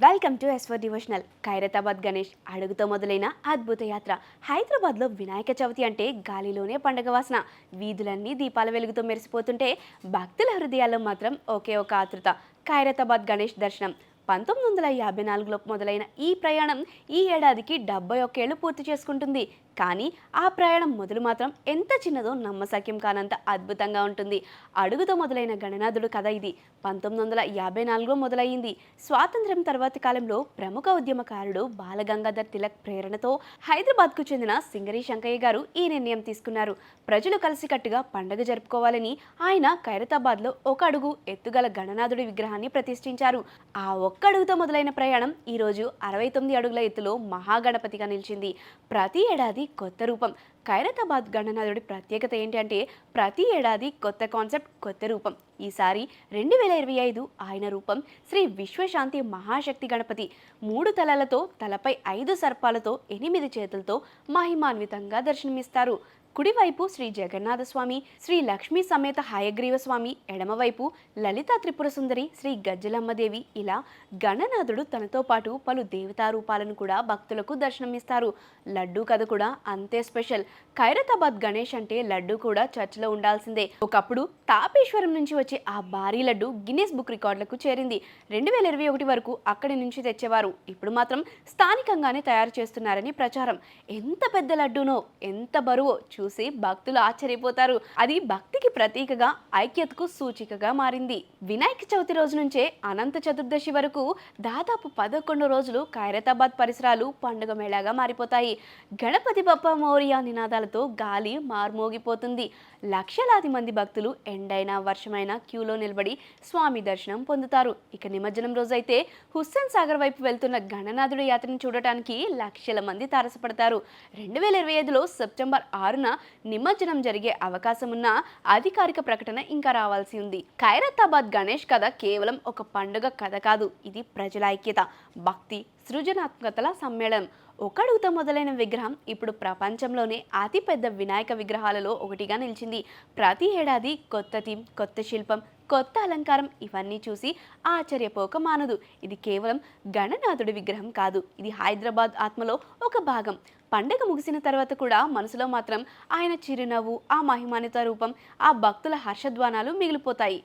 Welcome to Eswar devotional. Khairatabad Ganesh అడుగుతో మొదలైన అద్భుత యాత్ర. హైదరాబాద్లో వినాయక చవితి అంటే గాలిలోనే పండగ వాసన. వీధులన్నీ దీపాల వెలుగుతో మెరిసిపోతుంటే భక్తుల హృదయాల్లో మాత్రం ఒకే ఒక ఆతృత, ఖైరతాబాద్ గణేష్ దర్శనం. 1954లో మొదలైన ఈ ప్రయాణం ఈ ఏడాదికి 71 ఏళ్లు పూర్తి చేసుకుంటుంది. కానీ ఆ ప్రయాణం మొదలు మాత్రం ఎంత చిన్నదో నమ్మశక్యం కానంత అద్భుతంగా ఉంటుంది. అడుగుతో మొదలైన గణనాథుడు కథ ఇది 1954లో మొదలయ్యింది. స్వాతంత్ర్యం తర్వాతి కాలంలో ప్రముఖ ఉద్యమకారుడు బాలగంగాధర్ తిలక్ ప్రేరణతో హైదరాబాద్కు చెందిన సింగరి శంకయ్య గారు ఈ నిర్ణయం తీసుకున్నారు. ప్రజలు కలిసికట్టుగా పండుగ జరుపుకోవాలని ఆయన ఖైరతాబాద్లో ఒక అడుగు ఎత్తుగల గణనాథుడి విగ్రహాన్ని ప్రతిష్ఠించారు. ఆ ఒక్క అడుగుతో మొదలైన ప్రయాణం ఈరోజు 69 అడుగుల ఎత్తులో మహాగణపతిగా నిలిచింది. ప్రతి ఏడాది కొత్త రూపం. ఖైరతాబాద్ గణనాథుడి ప్రత్యేకత ఏంటంటే ప్రతి ఏడాది కొత్త కాన్సెప్ట్, కొత్త రూపం. ఈసారి 2025 ఆయన రూపం శ్రీ విశ్వశాంతి మహాశక్తి గణపతి. 3 తలలతో, తలపై 5 సర్పాలతో, 8 చేతులతో మహిమాన్వితంగా దర్శనమిస్తారు. కుడివైపు శ్రీ జగన్నాథ స్వామి, శ్రీ లక్ష్మీ సమేత హయగ్రీవ స్వామి, ఎడమవైపు లలితా త్రిపుర సుందరి, శ్రీ గజ్జలమ్మదేవి. ఇలా గణనాథుడు తనతో పాటు పలు దేవతా రూపాలను కూడా భక్తులకు దర్శనమిస్తారు. లడ్డూ కథ కూడా అంతే స్పెషల్. ఖైరతాబాద్ గణేష్ అంటే లడ్డూ కూడా చర్చలో ఉండాల్సిందే. ఒకప్పుడు తాపేశ్వరం నుంచి వచ్చే ఆ భారీ లడ్డు గిన్నెస్ బుక్ రికార్డులకు చేరింది. 2021 వరకు అక్కడి నుంచి తెచ్చేవారు. ఇప్పుడు మాత్రం స్థానికంగానే తయారు చేస్తున్నారని ప్రచారం. ఎంత పెద్ద లడ్డూనో, ఎంత బరువో చూసి భక్తులు ఆశ్చర్యపోతారు. అది భక్తికి ప్రతీకగా, ఐక్యతకు సూచికగా మారింది. వినాయక చవితి రోజు నుంచే అనంత చతుర్దశి వరకు దాదాపు 11 రోజులు ఖైరతాబాద్ పరిసరాలు పండుగ మేళాగా మారిపోతాయి. గణపతి బప్ప మోరియా నినాదాలతో గాలి మార్మోగిపోతుంది. లక్షలాది మంది భక్తులు ఎండైనా వర్షమైనా క్యూలో నిలబడి స్వామి దర్శనం పొందుతారు. ఇక నిమజ్జనం రోజైతే హుస్సేన్ సాగర్ వైపు వెళ్తున్న గణనాథుడి యాత్రను చూడటానికి లక్షల మంది తారసపడతారు. 2025లో సెప్టెంబర్ 6న నిమజ్జనం జరిగే అవకాశం ఉన్న అధికారిక ప్రకటన ఇంకా రావాల్సి ఉంది. ఖైరతాబాద్ గణేష్ కథ కేవలం ఒక పండుగ కథ కాదు. ఇది ప్రజల ఐక్యత, భక్తి, సృజనాత్మకతల సమ్మేళనం. ఒకడుగుతో మొదలైన విగ్రహం ఇప్పుడు ప్రపంచంలోనే అతిపెద్ద వినాయక విగ్రహాలలో ఒకటిగా నిలిచింది. ప్రతి ఏడాది కొత్త థీమ్, కొత్త శిల్పం, కొత్త అలంకారం, ఇవన్నీ చూసి ఆశ్చర్యపోక మానదు. ఇది కేవలం గణనాథుడి విగ్రహం కాదు, ఇది హైదరాబాద్ ఆత్మలో ఒక భాగం. పండగ ముగిసిన తర్వాత కూడా మనసులో మాత్రం ఆయన చిరునవ్వు, ఆ మహిమాన్విత రూపం, ఆ భక్తుల హర్షధ్వానాలు మిగిలిపోతాయి.